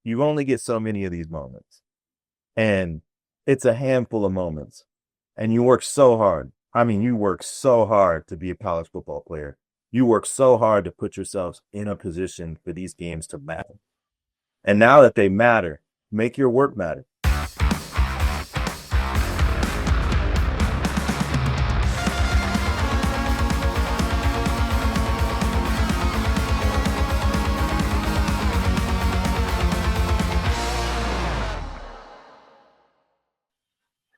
You only get so many of these moments. And it's a handful of moments. And you work so hard. I mean, you work so hard to be a college football player. You work so hard to put yourselves in a position for these games to matter. And now that they matter, make your work matter.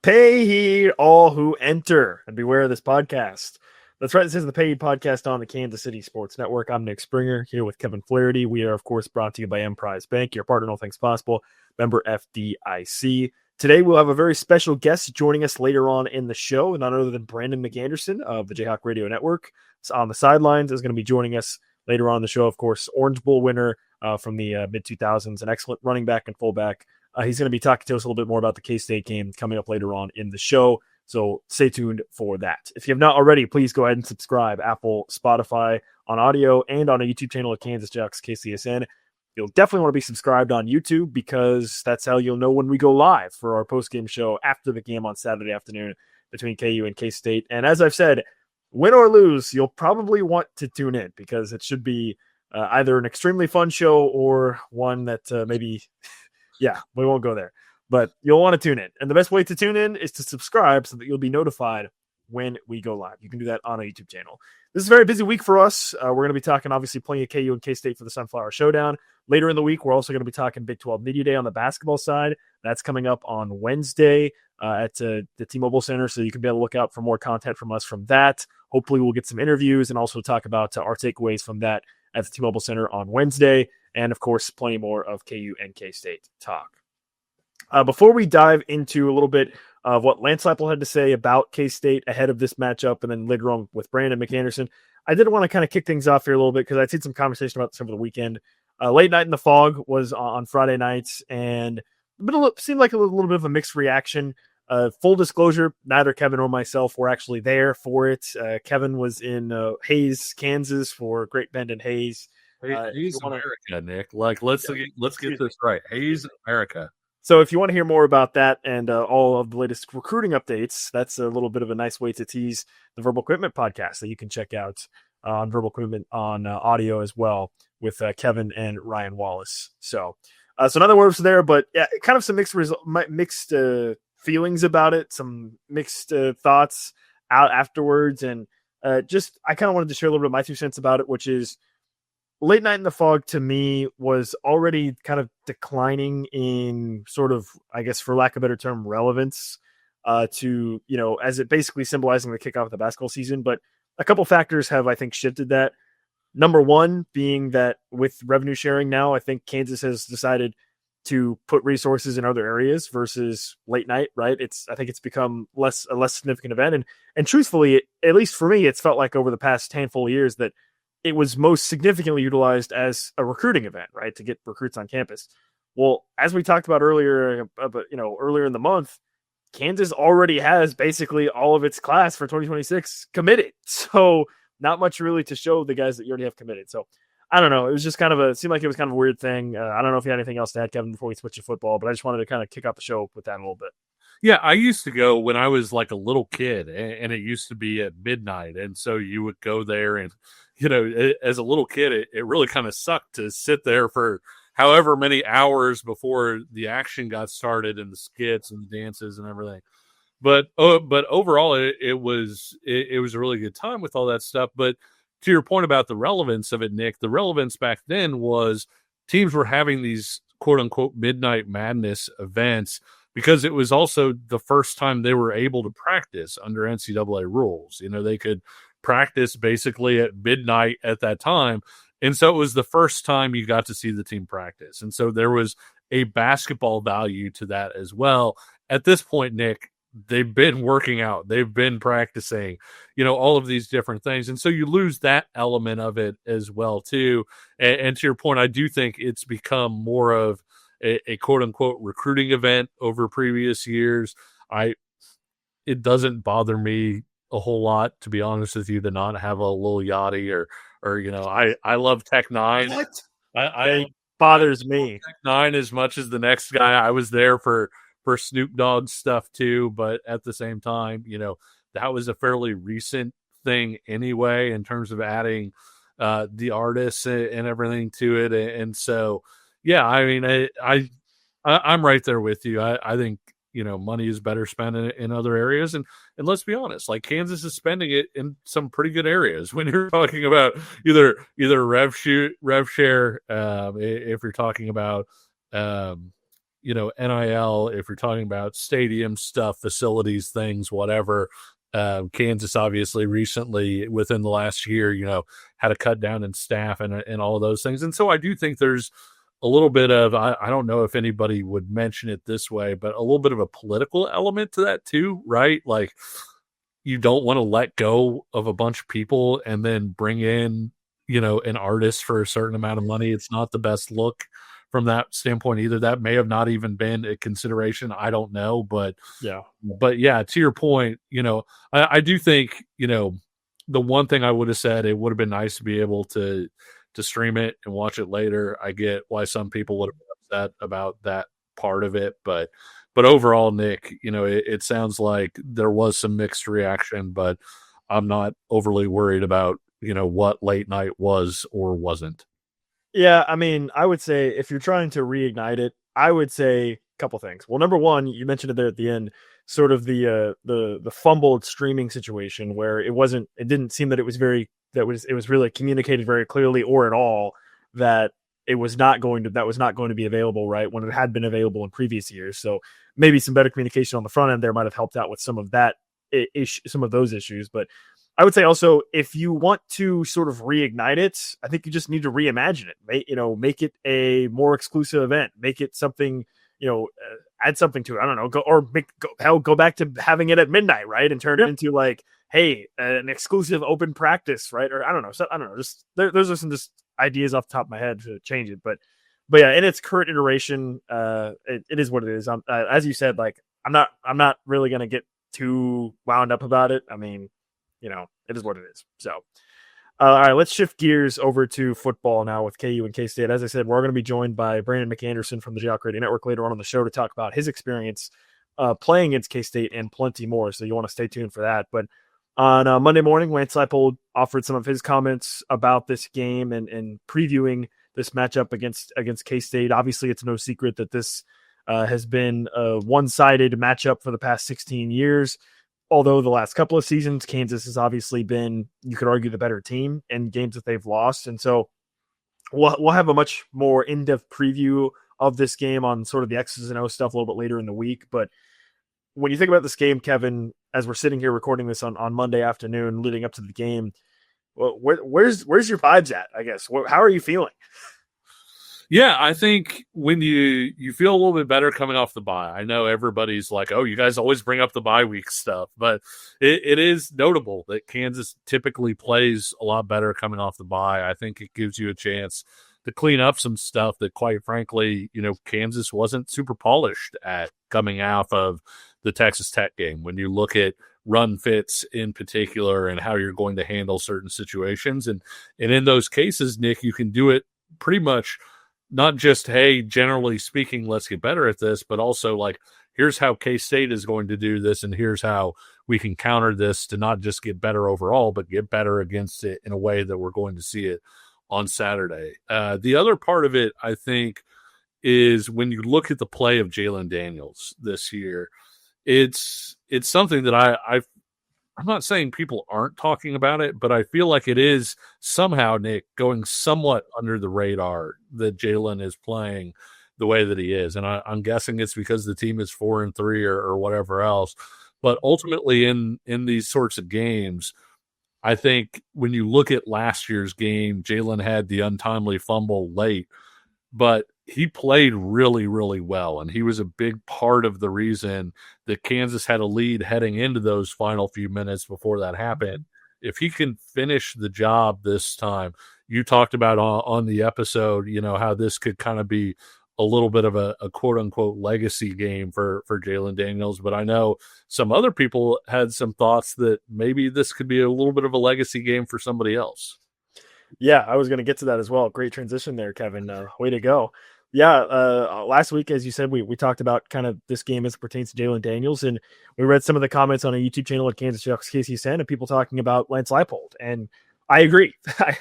Pay heed, all who enter, and beware of this podcast. That's right. This is the Pay Heed podcast on the Kansas City Sports Network. I'm Nick Springer here with Kevin Flaherty. We are, of course, brought to you by Emprise Bank, your partner in all things possible, member FDIC. Today, we'll have a very special guest joining us later on in the show, none other than Brandon McAnderson of the Jayhawk Radio Network. So on the sidelines is going to be joining us later on in the show. Of course, Orange Bowl winner from the mid-2000s, an excellent running back and fullback. He's going to be talking to us a little bit more about the K-State game coming up later on in the show. So stay tuned for that. If you have not already, please go ahead and subscribe. Apple, Spotify, on audio, and on a YouTube channel at Kansas Jayhawks KCSN. You'll definitely want to be subscribed on YouTube because that's how you'll know when we go live for our post-game show after the game on Saturday afternoon between KU and K-State. And as I've said, win or lose, you'll probably want to tune in because it should be either an extremely fun show or one that maybe... Yeah, we won't go there, but you'll want to tune in. And the best way to tune in is to subscribe so that you'll be notified when we go live. You can do that on a YouTube channel. This is a very busy week for us. We're going to be talking, obviously, plenty of KU and K-State for the Sunflower Showdown. Later in the week, we're also going to be talking Big 12 Media Day on the basketball side. That's coming up on Wednesday at the T-Mobile Center, so you can be able to look out for more content from us from that. Hopefully, we'll get some interviews and also talk about our takeaways from that at the T-Mobile Center on Wednesday. And, of course, plenty more of KU and K-State talk. Before we dive into a little bit of what Lance Leipold had to say about K-State ahead of this matchup and then later on with Brandon McAnderson, I did want to kind of kick things off here a little bit because I'd seen some conversation about this over the weekend. Late Night in the Fog was on Friday nights, and it seemed like a little bit of a mixed reaction. Full disclosure, neither Kevin or myself were actually there for it. Kevin was in Hayes, Kansas for Great Bend and Hayes. Hayes America, Nick. Let's get this right. Hayes America. So if you want to hear more about that and all of the latest recruiting updates, that's a little bit of a nice way to tease the Verbal Equipment podcast that you can check out on Verbal Equipment on audio as well with Kevin and Ryan Wallace. So another words there, but yeah, kind of some mixed feelings about it, some mixed thoughts out afterwards, and I kind of wanted to share a little bit of my 2 cents about it, which is Late Night in the Fog to me was already kind of declining in sort of, I guess, for lack of a better term, relevance to, as it basically symbolizing the kickoff of the basketball season. But a couple factors have, I think, shifted that. Number one being that with revenue sharing now, I think Kansas has decided to put resources in other areas versus late night, right? I think it's become a less significant event. And truthfully, at least for me, it's felt like over the past handful of years that it was most significantly utilized as a recruiting event, right? To get recruits on campus. Well, as we talked about earlier, earlier in the month, Kansas already has basically all of its class for 2026 committed. So not much really to show the guys that you already have committed. So I don't know. It was just seemed like it was kind of a weird thing. I don't know if you had anything else to add, Kevin, before we switch to football, but I just wanted to kind of kick off the show with that a little bit. Yeah, I used to go when I was like a little kid, and it used to be at midnight. And so you would go there and, as a little kid, it really kind of sucked to sit there for however many hours before the action got started and the skits and the dances and everything. But overall, it was a really good time with all that stuff. But to your point about the relevance of it, Nick, the relevance back then was teams were having these quote unquote midnight madness events because it was also the first time they were able to practice under NCAA rules. They could practice basically at midnight at that time. And so it was the first time you got to see the team practice. And so there was a basketball value to that as well. At this point, Nick, they've been working out. They've been practicing, all of these different things. And so you lose that element of it as well, too. And to your point, I do think it's become more of a quote unquote recruiting event over previous years. It doesn't bother me a whole lot, to be honest with you, to not have a little Yachty or I love Tech 9. What? bothers me. 9 as much as the next guy. I was there for Snoop Dogg stuff too, but at the same time, that was a fairly recent thing anyway in terms of adding the artists and everything to it. And so, yeah, I mean, I'm right there with you. I think money is better spent in other areas, and let's be honest, like Kansas is spending it in some pretty good areas. When you're talking about either rev share, if you're talking about NIL, if you're talking about stadium stuff, facilities, things, whatever. Kansas obviously recently within the last year, had a cut down in staff and all of those things, and so I do think there's a little bit of, I don't know if anybody would mention it this way, but a little bit of a political element to that too, right? Like you don't want to let go of a bunch of people and then bring in, an artist for a certain amount of money. It's not the best look from that standpoint either. That may have not even been a consideration. I don't know, but yeah, to your point, I do think, the one thing I would have said, it would have been nice to be able to stream it and watch it later. I get why some people would have been upset about that part of it, but overall, Nick, it sounds like there was some mixed reaction, but I'm not overly worried about, what late night was or wasn't. Yeah, I mean, I would say if you're trying to reignite it, I would say a couple things. Well, number one, you mentioned it there at the end, sort of the fumbled streaming situation where it didn't seem that it was really communicated very clearly or at all that it was not going to be available, right, when it had been available in previous years. So maybe some better communication on the front end there might have helped out with some of that issue, some of those issues. But I would say also, if you want to sort of reignite it, I think you just need to reimagine it. Make it a more exclusive event. Make it something, add something to it. I don't know, go back to having it at midnight, right, and turn it into like, hey, an exclusive open practice, right? Or I don't know. So I don't know. Just those are some just ideas off the top of my head to change it. But yeah, in its current iteration, it is what it is. As you said, like I'm not really gonna get too wound up about it. I mean, it is what it is. So, all right, let's shift gears over to football now with KU and K-State. As I said, we're going to be joined by Brandon McAnderson from the Jayhawk Radio Network later on the show to talk about his experience playing against K-State and plenty more. So you want to stay tuned for that. But on Monday morning, Lance Leipold offered some of his comments about this game and previewing this matchup against K-State. Obviously, it's no secret that this has been a one-sided matchup for the past 16 years. Although the last couple of seasons, Kansas has obviously been, you could argue, the better team in games that they've lost. And so we'll have a much more in-depth preview of this game on sort of the X's and O's stuff a little bit later in the week. But when you think about this game, Kevin, as we're sitting here recording this on Monday afternoon leading up to the game, well, where's your vibes at, I guess? How are you feeling? Yeah, I think when you feel a little bit better coming off the bye. I know everybody's like, oh, you guys always bring up the bye week stuff, but it is notable that Kansas typically plays a lot better coming off the bye. I think it gives you a chance to clean up some stuff that, quite frankly, Kansas wasn't super polished at coming out of the Texas Tech game. When you look at run fits in particular and how you're going to handle certain situations. And in those cases, Nick, you can do it pretty much not just, hey, generally speaking, let's get better at this, but also like, here's how K-State is going to do this, and here's how we can counter this to not just get better overall, but get better against it in a way that we're going to see it on Saturday. The other part of it, I think, is when you look at the play of Jalen Daniels this year, it's something that I'm not saying people aren't talking about it, but I feel like it is somehow, Nick, going somewhat under the radar that Jalen is playing the way that he is. And I'm guessing it's because the team is 4-3 or whatever else. But ultimately in these sorts of games, I think when you look at last year's game, Jalen had the untimely fumble late, but he played really, really well. And he was a big part of the reason that Kansas had a lead heading into those final few minutes before that happened. If he can finish the job this time, you talked about on the episode, how this could kind of be a little bit of a quote unquote legacy game for Jalen Daniels. But I know some other people had some thoughts that maybe this could be a little bit of a legacy game for somebody else. Yeah, I was going to get to that as well. Great transition there, Kevin. Way to go. Yeah, last week, as you said, we talked about kind of this game as it pertains to Jalen Daniels, and we read some of the comments on a YouTube channel at Kansas Jayhawks KCSN and people talking about Lance Leipold. And I agree.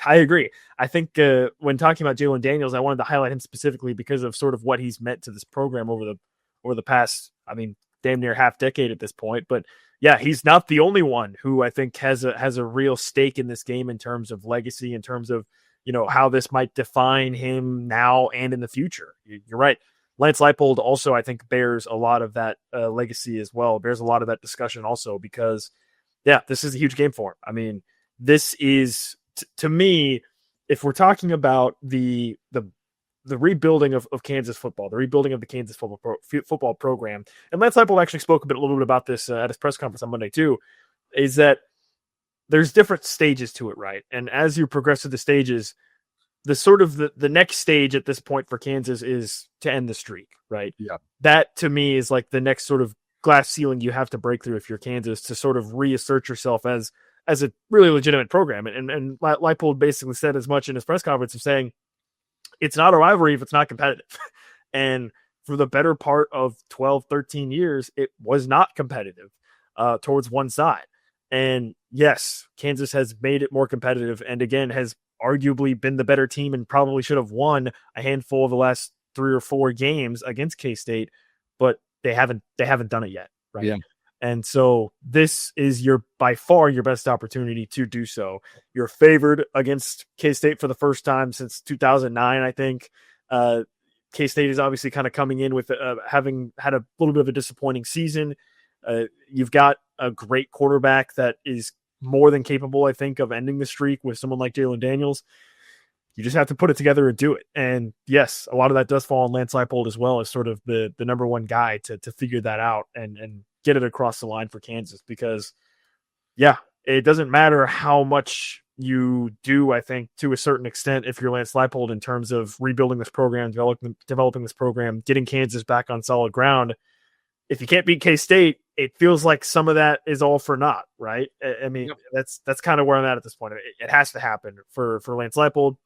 I agree. I think when talking about Jalen Daniels, I wanted to highlight him specifically because of sort of what he's meant to this program over the past, I mean, damn near half decade at this point. But yeah, he's not the only one who I think has a real stake in this game in terms of legacy, in terms of how this might define him now and in the future. You're right. Lance Leipold also, I think, bears a lot of that legacy as well. Bears a lot of that discussion also because, yeah, this is a huge game for him. I mean, this is to me, if we're talking about the rebuilding of Kansas football, the rebuilding of the Kansas football program, and Lance Leipold actually spoke a little bit about this at his press conference on Monday too, is that there's different stages to it, right? And as you progress through the stages, the sort of the next stage at this point for Kansas is to end the streak, right? Yeah. That to me is like the next sort of glass ceiling you have to break through if you're Kansas to sort of reassert yourself as a really legitimate program. And Leipold basically said as much in his press conference of saying, it's not a rivalry if it's not competitive. And for the better part of 12, 13 years, it was not competitive towards one side. And yes, Kansas has made it more competitive and again has arguably been the better team and probably should have won a handful of the last 3 or 4 games against K-State, but they haven't done it yet, right? Yeah. And so this is by far your best opportunity to do so. You're favored against K-State for the first time since 2009, I think. K-State is obviously kind of coming in with having had a little bit of a disappointing season. You've got a great quarterback that is more than capable, I think, of ending the streak with someone like Jalen Daniels. You just have to put it together and do it. And yes, a lot of that does fall on Lance Leipold as well as sort of the number one guy to figure that out and get it across the line for Kansas because, yeah, it doesn't matter how much you do, I think, to a certain extent, if you're Lance Leipold in terms of rebuilding this program, developing this program, getting Kansas back on solid ground. If you can't beat K-State, it feels like some of that is all for naught, right? I mean, yep. That's kind of where I'm at this point. It has to happen for Lance Leipold.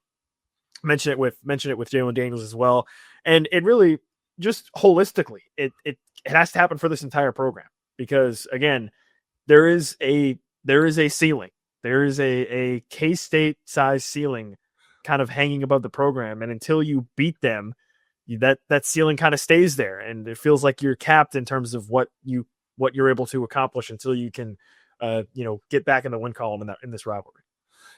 Mention it with Jalen Daniels as well, and it really just holistically, it has to happen for this entire program because again, there is a ceiling. There is a K-State size ceiling kind of hanging above the program. And until you beat them, that ceiling kind of stays there. And it feels like you're capped in terms of what you're able to accomplish until you can, get back in the win column in this rivalry.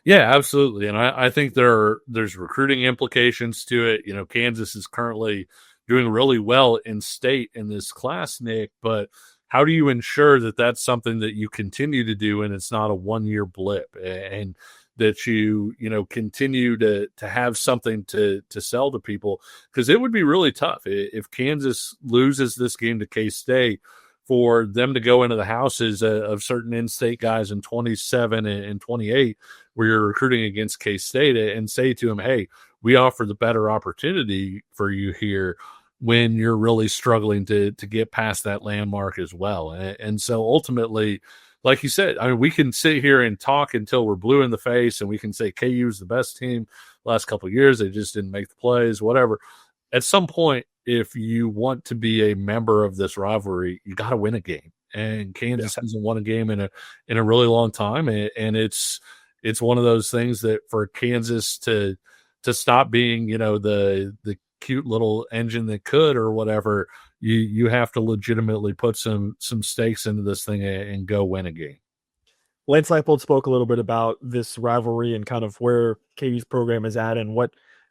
Yeah, absolutely. And I think there's recruiting implications to it. Kansas is currently doing really well in state in this class, Nick, but how do you ensure that that's something that you continue to do and it's not a 1-year blip and that you continue to have something to sell to people? Because it would be really tough if Kansas loses this game to K-State for them to go into the houses of certain in-state guys in 27 and 28 where you're recruiting against K-State and say to them, hey, we offer the better opportunity for you here when you're really struggling to get past that landmark as well. And so ultimately, like you said, I mean, we can sit here and talk until we're blue in the face and we can say KU is the best team the last couple of years. They just didn't make the plays, whatever. At some point, if you want to be a member of this rivalry, you got to win a game. And Kansas hasn't won a game in a really long time. And it's one of those things that for Kansas to stop being, the cute little engine that could or whatever, you have to legitimately put some stakes into this thing and go win a game. Lance Leipold spoke a little bit about this rivalry and kind of where KU's program is at and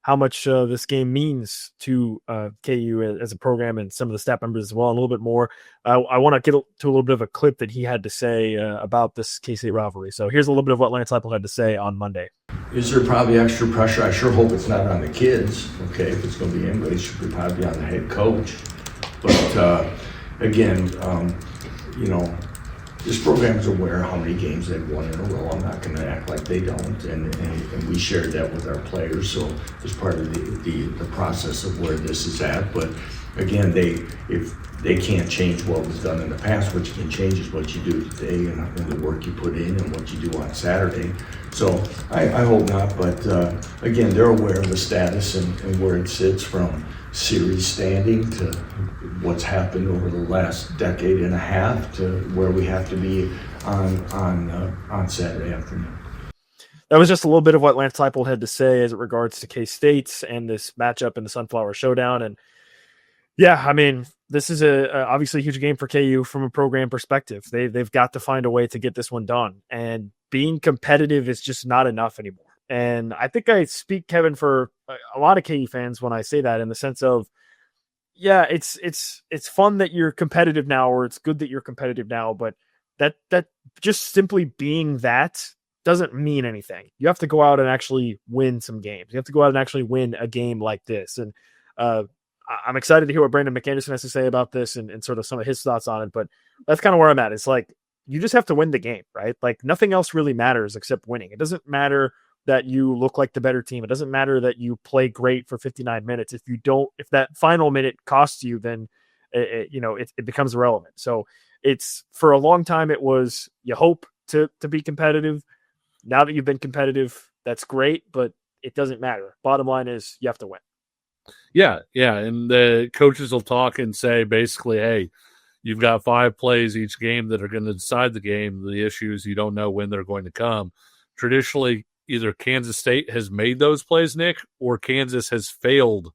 how much this game means to KU as a program and some of the staff members as well, and a little bit more. I want to get to a little bit of a clip that he had to say about this K-State rivalry. So here's a little bit of what Lance Leipold had to say on Monday. Is there probably extra pressure? I sure hope it's not on the kids, okay? If it's going to be anybody, it should probably be on the head coach. But again, this program is aware how many games they've won in a row. I'm not going to act like they don't, and we shared that with our players. So it's part of the process of where this is at. But again, if they can't change what was done in the past. What you can change is what you do today and the work you put in and what you do on Saturday. So I hope not, but again, they're aware of the status and where it sits from series standing to what's happened over the last decade and a half to where we have to be on Saturday afternoon. That was just a little bit of what Lance Leipold had to say as it regards to K-State and this matchup in the Sunflower Showdown. And yeah, I mean, this is obviously a huge game for KU from a program perspective. They've got to find a way to get this one done. And being competitive is just not enough anymore. And I think I speak, Kevin, for a lot of KU fans when I say that, in the sense of, yeah, it's fun that you're competitive now, or it's good that you're competitive now, but that just simply being that doesn't mean anything. You have to go out and actually win some games. You have to go out and actually win a game like this. And I'm excited to hear what Brandon McAnderson has to say about this and sort of some of his thoughts on it. But that's kind of where I'm at. It's like, you just have to win the game, right? Like, nothing else really matters except winning. It doesn't matter that you look like the better team. It doesn't matter that you play great for 59 minutes. If that final minute costs you, then it becomes irrelevant. So it's, for a long time, it was, you hope to be competitive. Now that you've been competitive, that's great, but it doesn't matter. Bottom line is, you have to win. Yeah. And the coaches will talk and say, basically, hey, you've got 5 plays each game that are going to decide the game. The issue is you don't know when they're going to come. Traditionally, either Kansas State has made those plays, Nick, or Kansas has failed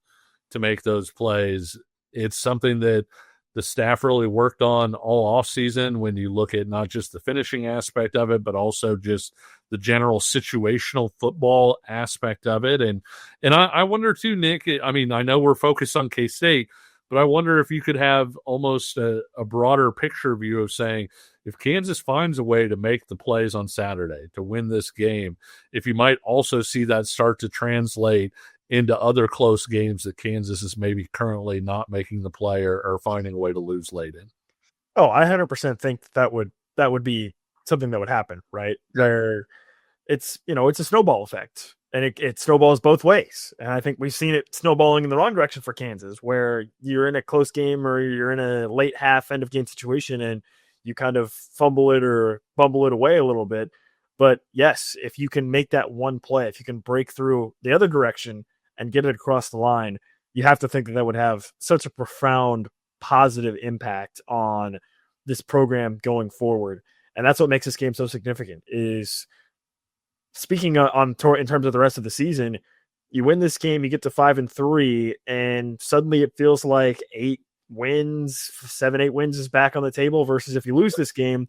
to make those plays. It's something that the staff really worked on all offseason when you look at not just the finishing aspect of it, but also just the general situational football aspect of it. And I wonder too, Nick, I mean, I know we're focused on K-State, but I wonder if you could have almost a broader picture view of saying, if Kansas finds a way to make the plays on Saturday to win this game, if you might also see that start to translate into other close games that Kansas is maybe currently not making the play or finding a way to lose late in. Oh, I 100% think that would be something that would happen, right? There, it's a snowball effect, and it snowballs both ways. And I think we've seen it snowballing in the wrong direction for Kansas, where you're in a close game or you're in a late half end of game situation and you kind of fumble it or bumble it away a little bit. But yes, if you can make that one play, if you can break through the other direction and get it across the line, you have to think that would have such a profound positive impact on this program going forward. And that's what makes this game so significant. Is speaking in terms of the rest of the season, you win this game, you get to 5-3, and suddenly it feels like 8 wins, 7-8 wins is back on the table, versus if you lose this game,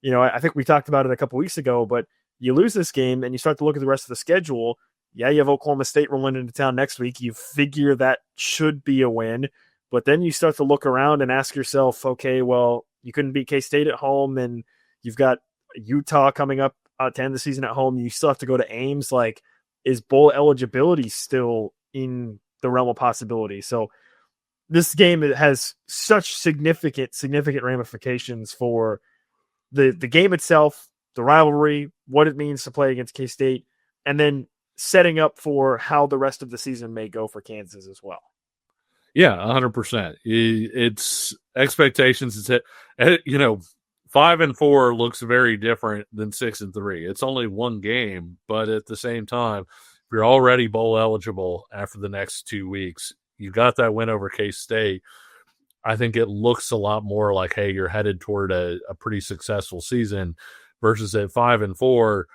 I think we talked about it a couple weeks ago, but you lose this game and you start to look at the rest of the schedule. Yeah, you have Oklahoma State rolling into town next week. You figure that should be a win, but then you start to look around and ask yourself, okay, well, you couldn't beat K-State at home, and you've got Utah coming up to end the season at home. You still have to go to Ames. Like, is bowl eligibility still in the realm of possibility? So this game has such significant ramifications for the game itself, the rivalry, what it means to play against K-State, and then setting up for how the rest of the season may go for Kansas as well. Yeah, 100%. It's expectations. It's 5-4 looks very different than 6-3. It's only one game, but at the same time, if you're already bowl eligible after the next 2 weeks, you got that win over K-State. I think it looks a lot more like, hey, you're headed toward a pretty successful season, versus at 5-4.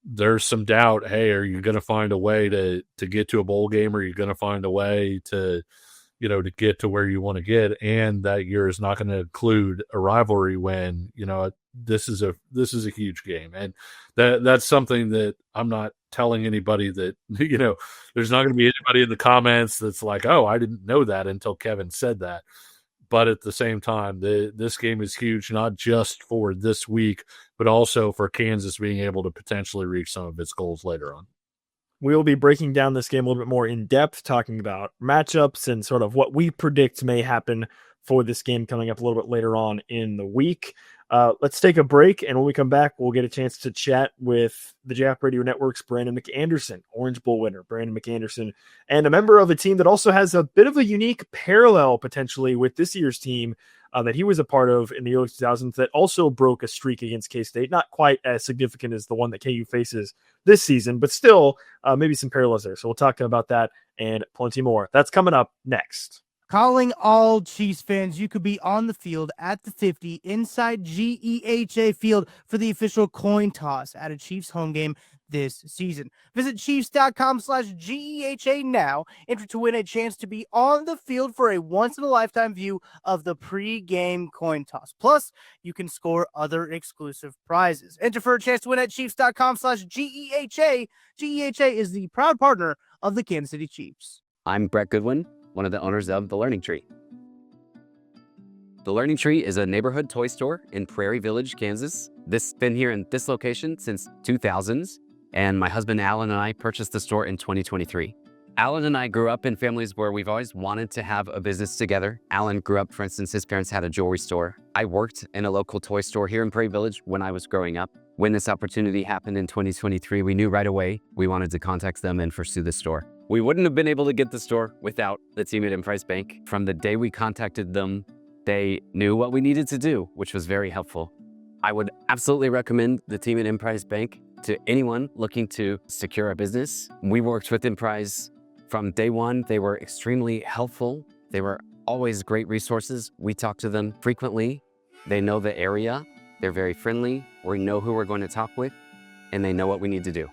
There's some doubt. Hey, are you going to find a way to get to a bowl game? Or are you going to find a way to get to where you want to get? And that year is not going to include a rivalry win. This is a huge game. And that's something that I'm not telling anybody that, there's not going to be anybody in the comments that's like, oh, I didn't know that until Kevin said that. But at the same time, this game is huge, not just for this week, but also for Kansas being able to potentially reach some of its goals later on. We'll be breaking down this game a little bit more in depth, talking about matchups and sort of what we predict may happen for this game coming up a little bit later on in the week. Let's take a break, and when we come back, we'll get a chance to chat with the Jayhawk Radio Network's Brandon McAnderson, Orange Bowl winner Brandon McAnderson, and a member of a team that also has a bit of a unique parallel potentially with this year's team that he was a part of in the early 2000s that also broke a streak against K-State. Not quite as significant as the one that KU faces this season, but still maybe some parallels there. So we'll talk about that and plenty more. That's coming up next. Calling all Chiefs fans, you could be on the field at the 50 inside GEHA Field for the official coin toss at a Chiefs home game this season. Visit Chiefs.com/GEHA now. Enter to win a chance to be on the field for a once-in-a-lifetime view of the pre-game coin toss. Plus, you can score other exclusive prizes. Enter for a chance to win at Chiefs.com/GEHA. GEHA is the proud partner of the Kansas City Chiefs. I'm Brett Goodwin, one of the owners of The Learning Tree. The Learning Tree is a neighborhood toy store in Prairie Village, Kansas. This has been here in this location since 2000s, and my husband Alan and I purchased the store in 2023. Alan and I grew up in families where we've always wanted to have a business together. Alan grew up, for instance, his parents had a jewelry store. I worked in a local toy store here in Prairie Village when I was growing up. When this opportunity happened in 2023, we knew right away we wanted to contact them and pursue the store. We wouldn't have been able to get the store without the team at Emprise Bank. From the day we contacted them, they knew what we needed to do, which was very helpful. I would absolutely recommend the team at Emprise Bank to anyone looking to secure a business. We worked with Emprise from day one. They were extremely helpful. They were always great resources. We talk to them frequently. They know the area. They're very friendly. We know who we're going to talk with, and they know what we need to do.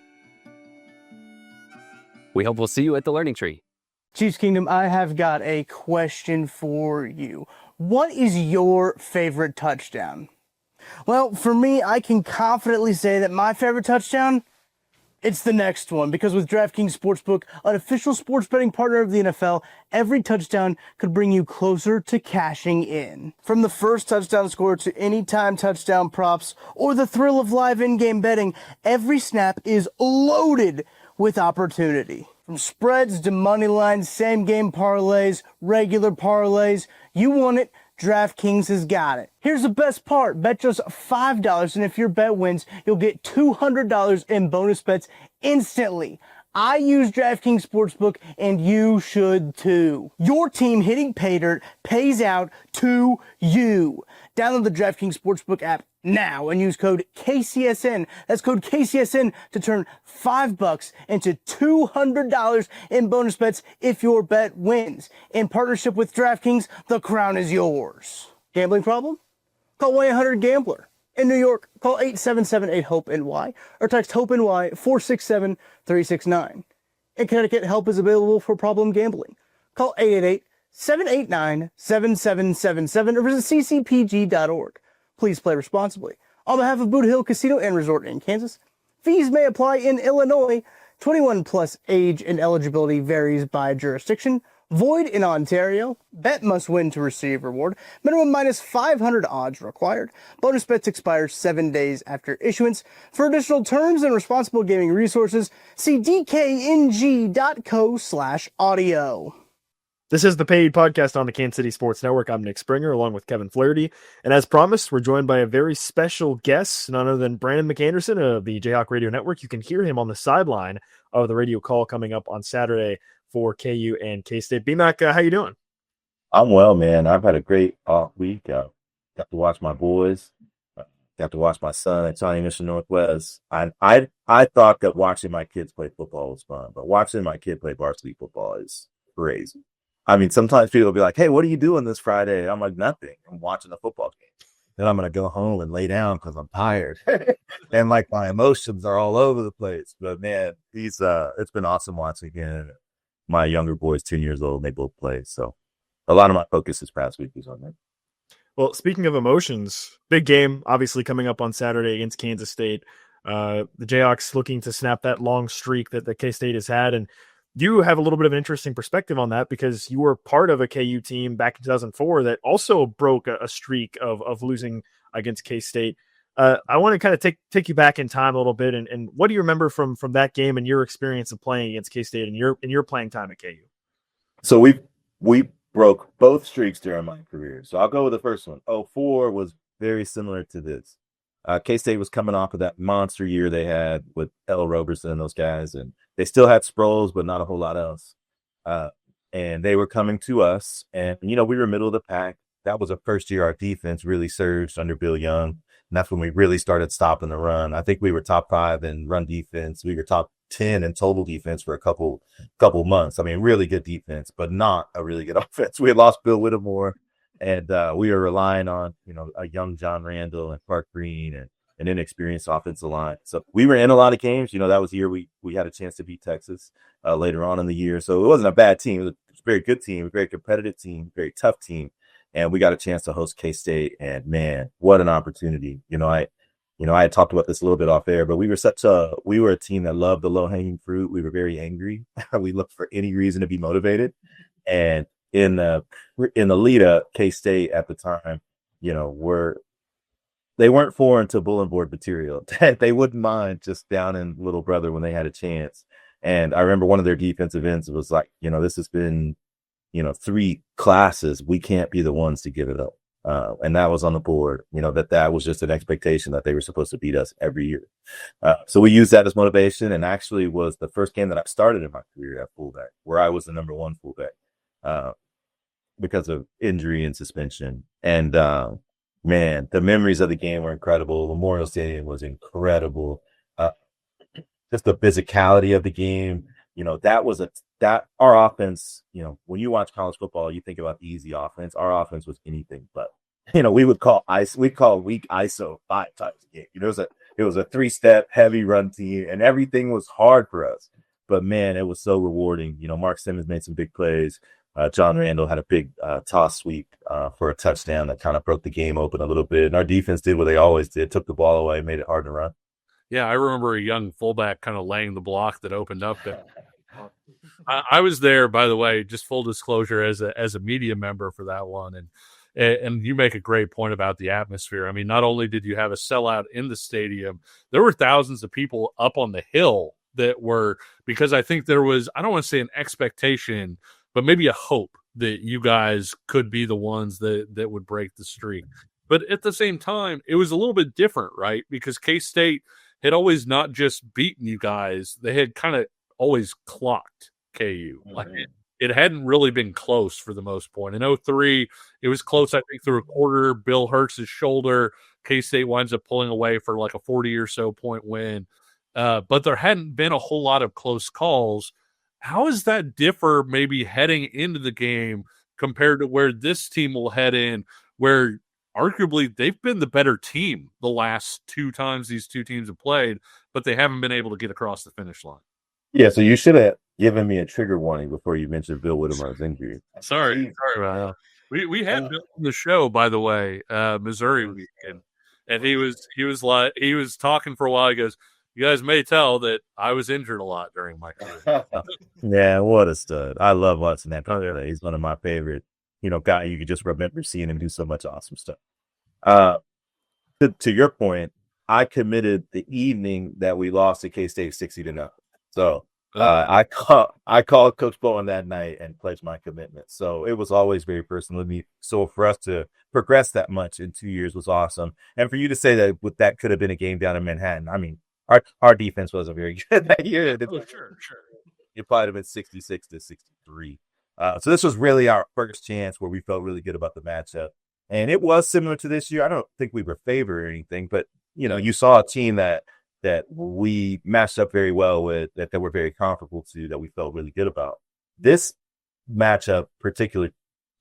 We hope we'll see you at the Learning Tree. Chiefs Kingdom, I have got a question for you. What is your favorite touchdown? Well, for me, I can confidently say that my favorite touchdown, it's the next one, because with DraftKings Sportsbook, an official sports betting partner of the NFL, every touchdown could bring you closer to cashing in. From the first touchdown score to anytime touchdown props or the thrill of live in-game betting, every snap is loaded with opportunity. From spreads to money lines, same game parlays, regular parlays, you want it, DraftKings has got it. Here's the best part. Bet just $5, and if your bet wins, you'll get $200 in bonus bets instantly. I use DraftKings Sportsbook, and you should too. Your team hitting pay dirt pays out to you. Download the DraftKings Sportsbook app now and use code KCSN. That's code KCSN to turn $5 into $200 in bonus bets if your bet wins. In partnership with DraftKings, the crown is yours. Gambling problem? Call 1-800-GAMBLER. In New York, call 877-8-HOPE-NY or text HOPE-NY 467-369. In Connecticut, help is available for problem gambling. Call 888-789-7777 or visit ccpg.org. Please play responsibly. On behalf of Boot Hill Casino and Resort in Kansas, fees may apply in Illinois. 21 plus age and eligibility varies by jurisdiction. Void in Ontario. Bet must win to receive reward. Minimum minus 500 odds required. Bonus bets expire 7 days after issuance. For additional terms and responsible gaming resources, see dkng.co/audio. This is the Paid Podcast on the Kansas City Sports Network. I'm Nick Springer, along with Kevin Flaherty. And as promised, we're joined by a very special guest, none other than Brandon McAnderson of the Jayhawk Radio Network. You can hear him on the sideline of the radio call coming up on Saturday for KU and K-State. B-Mac, how you doing? I'm well, man. I've had a great off week. Got to watch my boys. Got to watch my son at Tiny Mission Northwest. I thought that watching my kids play football was fun, but watching my kid play varsity football is crazy. I mean, sometimes people will be like, hey, what are you doing this Friday? I'm like, nothing. I'm watching a football game. Then I'm going to go home and lay down because I'm tired. And like my emotions are all over the place. But man, it's been awesome watching again. My younger boy's 10 years old and they both play. So a lot of my focus this past week was on that. Well, speaking of emotions, big game obviously coming up on Saturday against Kansas State. The Jayhawks looking to snap that long streak that the K-State has had. And you have a little bit of an interesting perspective on that because you were part of a KU team back in 2004 that also broke a streak of losing against K-State. I want to kind of take you back in time a little bit. And what do you remember from that game and your experience of playing against K-State and your playing time at KU? So we broke both streaks during my career. So I'll go with the first one. 04 was very similar to this. K-State was coming off of that monster year they had with L. Roberson and those guys, and they still had Sproles, but not a whole lot else. And they were coming to us, and, we were middle of the pack. that was the first year our defense really surged under Bill Young. And that's when we really started stopping the run. I think we were top 5 in run defense. We were top 10 in total defense for a couple months. I mean, really good defense, but not a really good offense. We had lost Bill Whittemore, and we were relying on, a young John Randall and Clark Green and an inexperienced offensive line. So we were in a lot of games. That was the year we had a chance to beat Texas later on in the year. So it wasn't a bad team. It was a very good team, a very competitive team, very tough team. And we got a chance to host K-State, and man, what an opportunity. I had talked about this a little bit off air, but we were a team that loved the low-hanging fruit. We were very angry. We looked for any reason to be motivated. And in the lead up, K-State at the time, they weren't foreign to bulletin board material. They wouldn't mind just down in Little Brother when they had a chance. And I remember one of their defensive ends was like, this has been, 3 classes. We can't be the ones to give it up. And that was on the board, that was just an expectation that they were supposed to beat us every year. So we used that as motivation, and actually was the first game that I started in my career at fullback, where I was the number 1 fullback because of injury and suspension. And man, the memories of the game were incredible. Memorial Stadium was incredible. Just the physicality of the game, that our offense, when you watch college football, you think about the easy offense. Our offense was anything but. We'd call weak ISO 5 times a game. It was a 3-step heavy run team, and everything was hard for us. But man, it was so rewarding. Mark Simmons made some big plays. John Randall had a big toss sweep for a touchdown that kind of broke the game open a little bit. And our defense did what they always did, took the ball away, made it hard to run. Yeah, I remember a young fullback kind of laying the block that opened up there. I was there, by the way, just full disclosure, as a media member for that one. And you make a great point about the atmosphere. I mean, not only did you have a sellout in the stadium, there were thousands of people up on the hill that were, because I think there was, I don't want to say an expectation, but maybe a hope that you guys could be the ones that would break the streak. But at the same time, it was a little bit different, right? Because K-State had always not just beaten you guys, they had kind of always clocked KU. Like it hadn't really been close for the most part. In 2003, it was close, I think, through a quarter. Bill hurts his shoulder. K-State winds up pulling away for like a 40 or so point win. But there hadn't been a whole lot of close calls. How does that differ maybe heading into the game compared to where this team will head in, where arguably they've been the better team the last 2 times these 2 teams have played, but they haven't been able to get across the finish line? Yeah, so you should have given me a trigger warning before you mentioned Bill Whittemore's injury. Sorry about that. We had Bill on the show, by the way, Missouri week, and he was talking for a while. He goes, "You guys may tell that I was injured a lot during my career." Yeah, what a stud. I love watching that player. He's one of my favorite, guy. You could just remember seeing him do so much awesome stuff. To your point, I committed the evening that we lost to K-State 60-0. So I called Coach Bowen that night and pledged my commitment. So it was always very personal to me. So for us to progress that much in 2 years was awesome. And for you to say that could have been a game down in Manhattan, I mean, our defense wasn't very good that year. Sure. It probably have been 66-63. So this was really our first chance where we felt really good about the matchup. And it was similar to this year. I don't think we were favored or anything, but, you saw a team that we matched up very well with, that we're very comfortable to, that we felt really good about. This matchup, particularly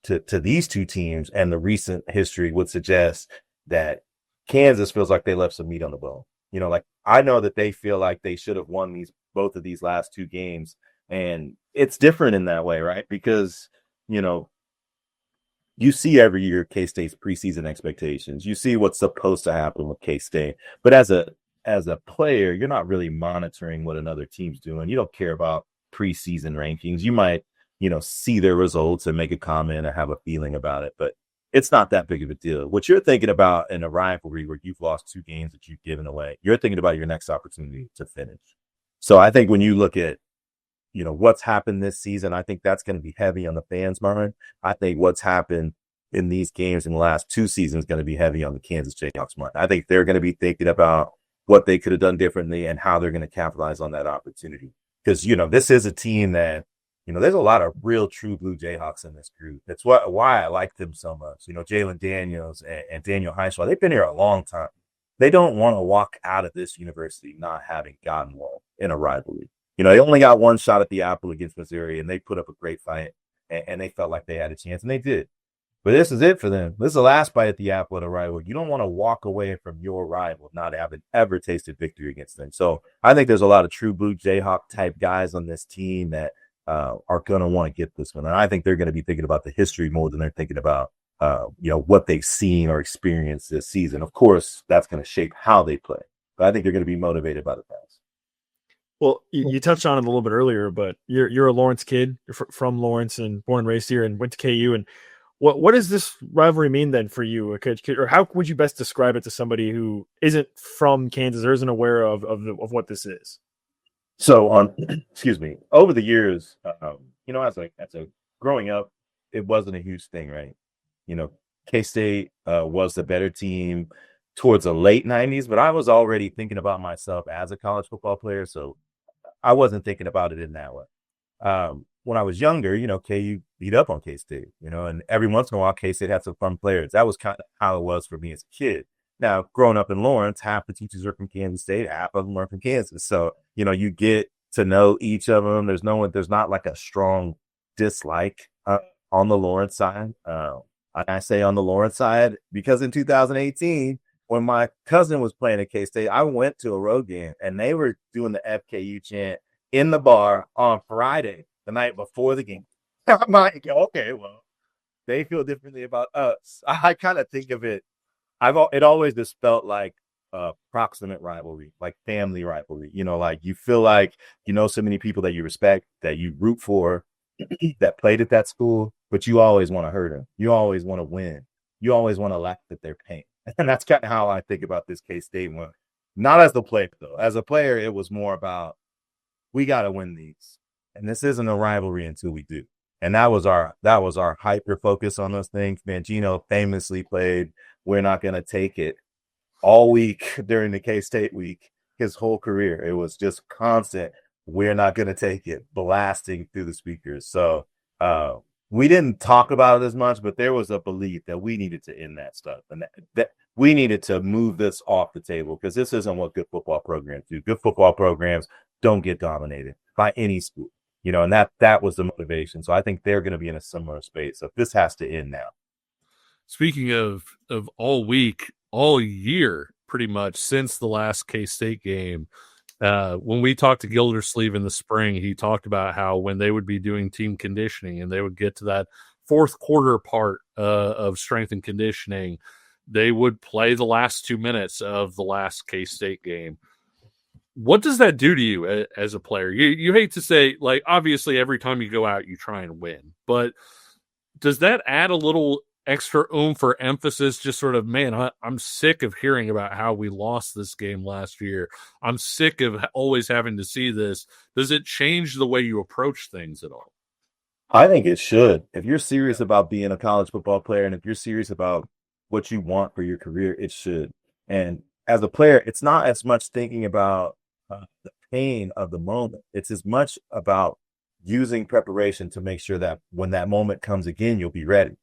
to these 2 teams and the recent history, would suggest that Kansas feels like they left some meat on the bone. Like I know that they feel like they should have won both of these last 2 games. And it's different in that way, right? Because, you see every year K-State's preseason expectations. You see what's supposed to happen with K-State. But as a player, you're not really monitoring what another team's doing. You don't care about preseason rankings. You might, see their results and make a comment or have a feeling about it, but it's not that big of a deal. What you're thinking about in a rivalry where you've lost 2 games that you've given away, you're thinking about your next opportunity to finish. So I think when you look at, what's happened this season, I think that's going to be heavy on the fans' mind. I think what's happened in these games in the last 2 seasons is going to be heavy on the Kansas Jayhawks' mind. I think they're going to be thinking about what they could have done differently and how they're going to capitalize on that opportunity. Because, this is a team that, there's a lot of real true blue Jayhawks in this group. That's why I like them so much. Jalen Daniels and Daniel Hineshaw, they've been here a long time. They don't want to walk out of this university not having gotten one in a rivalry. They only got one shot at the apple against Missouri, and they put up a great fight, and they felt like they had a chance, and they did. But this is it for them. This is the last bite at the apple at a rival. You don't want to walk away from your rival not having ever tasted victory against them. So I think there's a lot of true blue Jayhawk type guys on this team that are going to want to get this one. And I think they're going to be thinking about the history more than they're thinking about, what they've seen or experienced this season. Of course, that's going to shape how they play. But I think they're going to be motivated by the past. Well, you touched on it a little bit earlier, but you're a Lawrence kid. You're from Lawrence and born and raised here and went to KU. And what does this rivalry mean then for you? Or how would you best describe it to somebody who isn't from Kansas or isn't aware of what this is? So over the years, as a growing up, it wasn't a huge thing, right? K-State was the better team towards the late 90s, but I was already thinking about myself as a college football player, so I wasn't thinking about it in that way. When I was younger, KU beat up on K-State, and every once in a while, K-State had some fun players. That was kind of how it was for me as a kid. Now, growing up in Lawrence, half the teachers are from Kansas State, half of them are from Kansas. So, you get to know each of them. There's not like a strong dislike on the Lawrence side. I say on the Lawrence side because in 2018, when my cousin was playing at K-State, I went to a road game and they were doing the FKU chant in the bar on Friday, the night before the game. I'm like, okay, well, they feel differently about us. I kind of think of it. It always just felt like a proximate rivalry, like family rivalry. Like you feel like so many people that you respect, that you root for, that played at that school, but you always want to hurt them. You always want to win. You always want to laugh at their pain. And that's kind of how I think about this K-State one. Not as the player, though. As a player, it was more about we got to win these, and this isn't a rivalry until we do. And that was our hyper focus on those things. Mangino famously played "We're Not Gonna Take It" all week during the K-State week. His whole career, it was just constant. We're not gonna take it, blasting through the speakers. So we didn't talk about it as much, but there was a belief that we needed to end that stuff and that we needed to move this off the table because this isn't what good football programs do. Good football programs don't get dominated by any school, and that was the motivation. So I think they're going to be in a similar space. So this has to end now. Speaking of all week, all year, pretty much since the last K-State game, when we talked to Gildersleeve in the spring, he talked about how when they would be doing team conditioning and they would get to that fourth quarter part of strength and conditioning, they would play the last 2 minutes of the last K-State game. What does that do to you as a player? You hate to say, like, obviously every time you go out, you try and win, but does that add a little extra oomph or emphasis? Just sort of, man, I'm sick of hearing about how we lost this game last year. I'm sick of always having to see this. Does it change the way you approach things at all? I think it should. If you're serious about being a college football player and if you're serious about what you want for your career, it should. And as a player, it's not as much thinking about the pain of the moment. It's as much about using preparation to make sure that when that moment comes again, you'll be ready.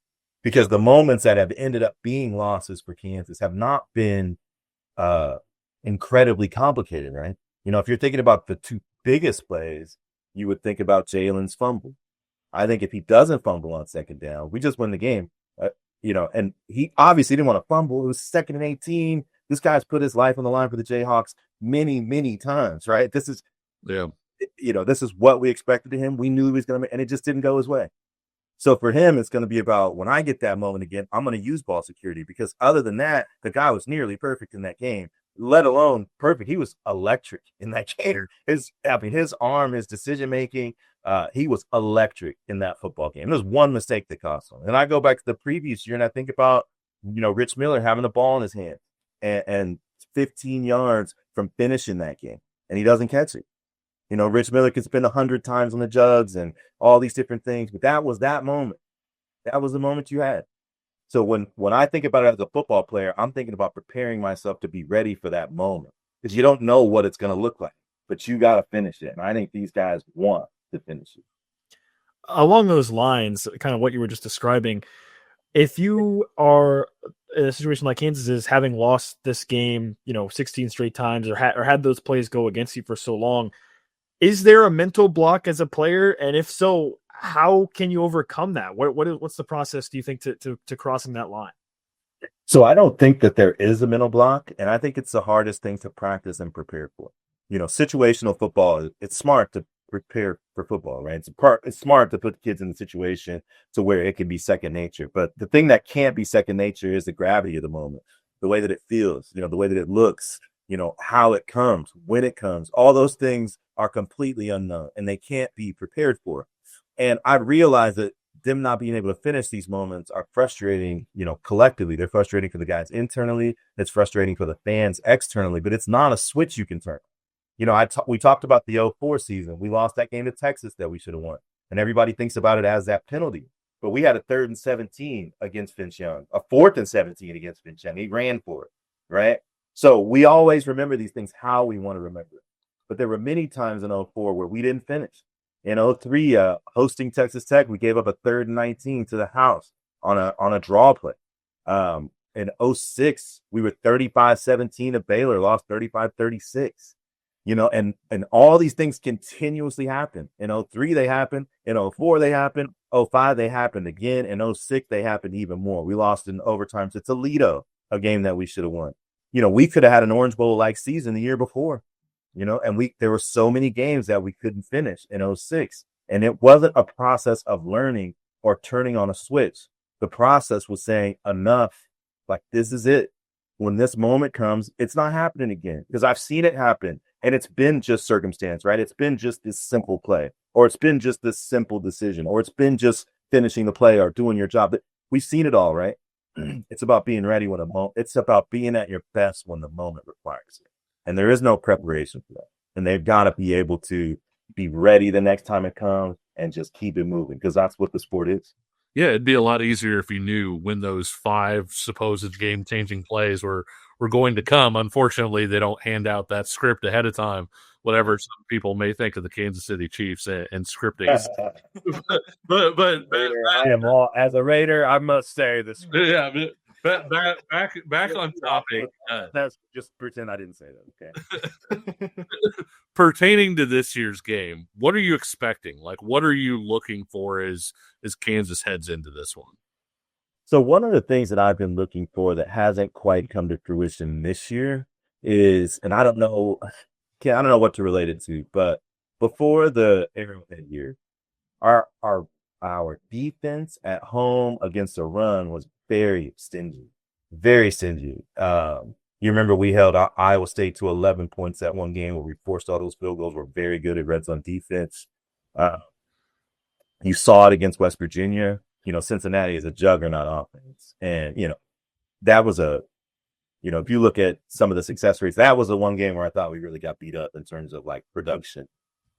Because the moments that have ended up being losses for Kansas have not been incredibly complicated, right? If you're thinking about the two biggest plays, you would think about Jalen's fumble. I think if he doesn't fumble on second down, we just win the game. And he obviously didn't want to fumble. It was 2nd and 18. This guy's put his life on the line for the Jayhawks many, many times, right? This is what we expected of him. We knew he was going to, and it just didn't go his way. So for him, it's going to be about when I get that moment again, I'm going to use ball security because other than that, the guy was nearly perfect in that game, let alone perfect. He was electric in that game. His arm, his decision making, he was electric in that football game. There's one mistake that cost him. And I go back to the previous year and I think about, Rich Miller having the ball in his hand and 15 yards from finishing that game, and he doesn't catch it. Rich Miller could spend 100 times on the jugs and all these different things, but that was that moment. That was the moment you had. So when I think about it as a football player, I'm thinking about preparing myself to be ready for that moment because you don't know what it's going to look like, but you got to finish it. And I think these guys want to finish it. Along those lines, kind of what you were just describing, if you are in a situation like Kansas is, having lost this game, 16 straight times, or had those plays go against you for so long, is there a mental block as a player? And if so, how can you overcome that? What's the process, do you think, to crossing that line? So I don't think that there is a mental block, and I think it's the hardest thing to practice and prepare for. Situational football, it's smart to prepare for football, right? It's smart to put kids in the situation to where it can be second nature. But the thing that can't be second nature is the gravity of the moment, the way that it feels, the way that it looks, how it comes, when it comes. All those things are completely unknown, and they can't be prepared for. And I realize that them not being able to finish these moments are frustrating, collectively. They're frustrating for the guys internally. It's frustrating for the fans externally, but it's not a switch you can turn. We talked about the 2004 season. We lost that game to Texas that we should have won. And everybody thinks about it as that penalty. But we had a 3rd and 17 against Finch Young, a 4th and 17 against Finch Young. He ran for it, right? So we always remember these things how we want to remember it. But there were many times in 2004 where we didn't finish. In 2003, hosting Texas Tech, we gave up a 3rd and 19 to the house on a draw play. In 2006, we were 35-17 to Baylor, lost 35-36. And all these things continuously happen. In 2003, they happened. In 2004, they happened. 2005, they happened again. In 2006, they happened even more. We lost in overtime to Toledo, a game that we should have won. We could have had an Orange Bowl-like season the year before. And there were so many games that we couldn't finish in 2006. And it wasn't a process of learning or turning on a switch. The process was saying, enough, like, this is it. When this moment comes, it's not happening again. Because I've seen it happen. And it's been just circumstance, right? It's been just this simple play, or it's been just this simple decision, or it's been just finishing the play or doing your job. But we've seen it all, right? It's about being ready when it's about being at your best when the moment requires it. And there is no preparation for that. And they've got to be able to be ready the next time it comes and just keep it moving, because that's what the sport is. Yeah, it'd be a lot easier if you knew when those 5 supposed game-changing plays were going to come. Unfortunately, they don't hand out that script ahead of time, whatever some people may think of the Kansas City Chiefs and scripting. but I am all, as a Raider, I must say this. Yeah, but back on topic. That's just pretend I didn't say that. Okay. Pertaining to this year's game, what are you expecting? Like, what are you looking for as Kansas heads into this one? So one of the things that I've been looking for that hasn't quite come to fruition this year is, and I don't know what to relate it to, but before the Arrowhead year, our defense at home against the run was very stingy, very stingy. You remember we held Iowa State to 11 points that one game where we forced all those field goals. We're very good at red zone defense. You saw it against West Virginia. Cincinnati is a juggernaut offense. And, that was if you look at some of the success rates, that was the one game where I thought we really got beat up in terms of like production.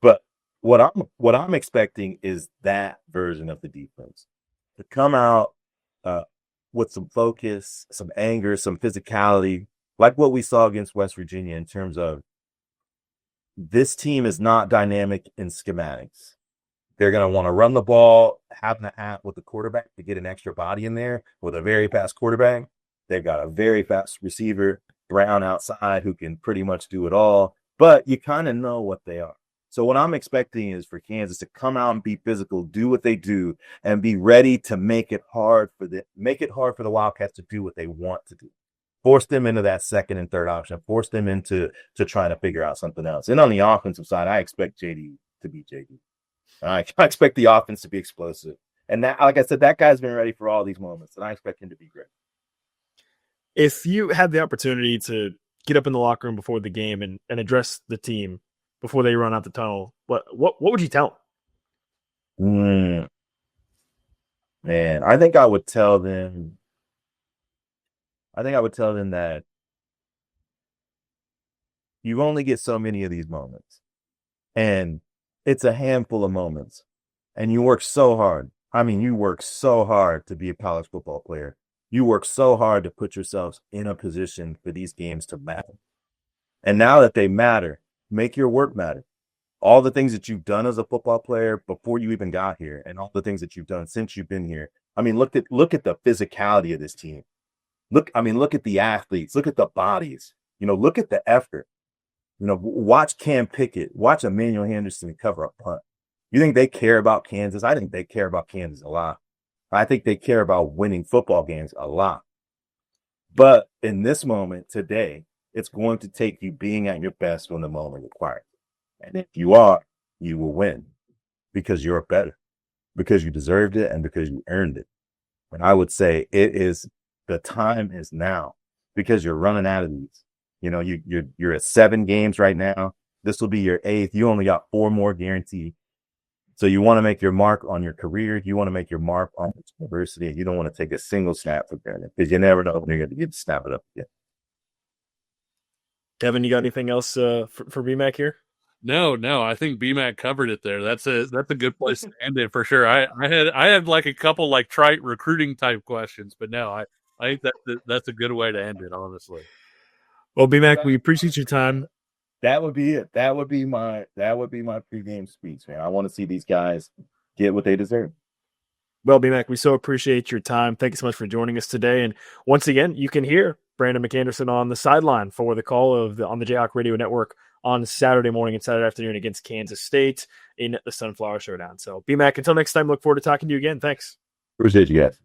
But what I'm expecting is that version of the defense to come out with some focus, some anger, some physicality, like what we saw against West Virginia, in terms of this team is not dynamic in schematics. They're going to want to run the ball, have the hat with the quarterback to get an extra body in there with a very fast quarterback. They've got a very fast receiver, Brown outside, who can pretty much do it all. But you kind of know what they are. So what I'm expecting is for Kansas to come out and be physical, do what they do, and be ready to make it hard for the Wildcats to do what they want to do. Force them into that second and third option. Force them into trying to figure out something else. And on the offensive side, I expect JD to be JD. I expect the offense to be explosive. And that, like I said, that guy's been ready for all these moments, and I expect him to be great. If you had the opportunity to get up in the locker room before the game and address the team before they run out the tunnel, what would you tell them? Man, I think I would tell them that you only get so many of these moments. And it's a handful of moments. And you work so hard. I mean, you work so hard to be a college football player. You work so hard to put yourselves in a position for these games to matter. And now that they matter, make your work matter. all the things that you've done as a football player before you even got here, and all the things that you've done since you've been here. I mean, look at the physicality of this team. Look at the athletes. Look at the bodies. Look at the effort. Watch Cam Pickett. Watch Emmanuel Henderson cover a punt. You think they care about Kansas? I think they care about Kansas a lot. I think they care about winning football games a lot. But in this moment today, it's going to take you being at your best when the moment requires. And if you are, you will win because you're better, because you deserved it, and because you earned it. And I would say the time is now, because you're running out of these. You're at 7 games right now. This will be your 8th. You only got 4 more guaranteed. So you want to make your mark on your career. You want to make your mark on the university. And you don't want to take a single snap for granted, because you never know when you're going to get to snap it up again. Kevin, you got anything else for BMAC here? No, I think BMAC covered it there. That's a good place to end it for sure. I had like a couple like trite recruiting type questions, but no, I think that's a good way to end it, honestly. Well, BMAC, we appreciate your time. That would be it. That would be my pregame speech, man. I want to see these guys get what they deserve. Well, BMAC, we so appreciate your time. Thank you so much for joining us today. And once again, you can hear Brandon McAnderson on the sideline for the call on the Jayhawk Radio Network on Saturday morning and Saturday afternoon against Kansas State in the Sunflower Showdown. So, BMAC, until next time, look forward to talking to you again. Thanks. Appreciate you guys.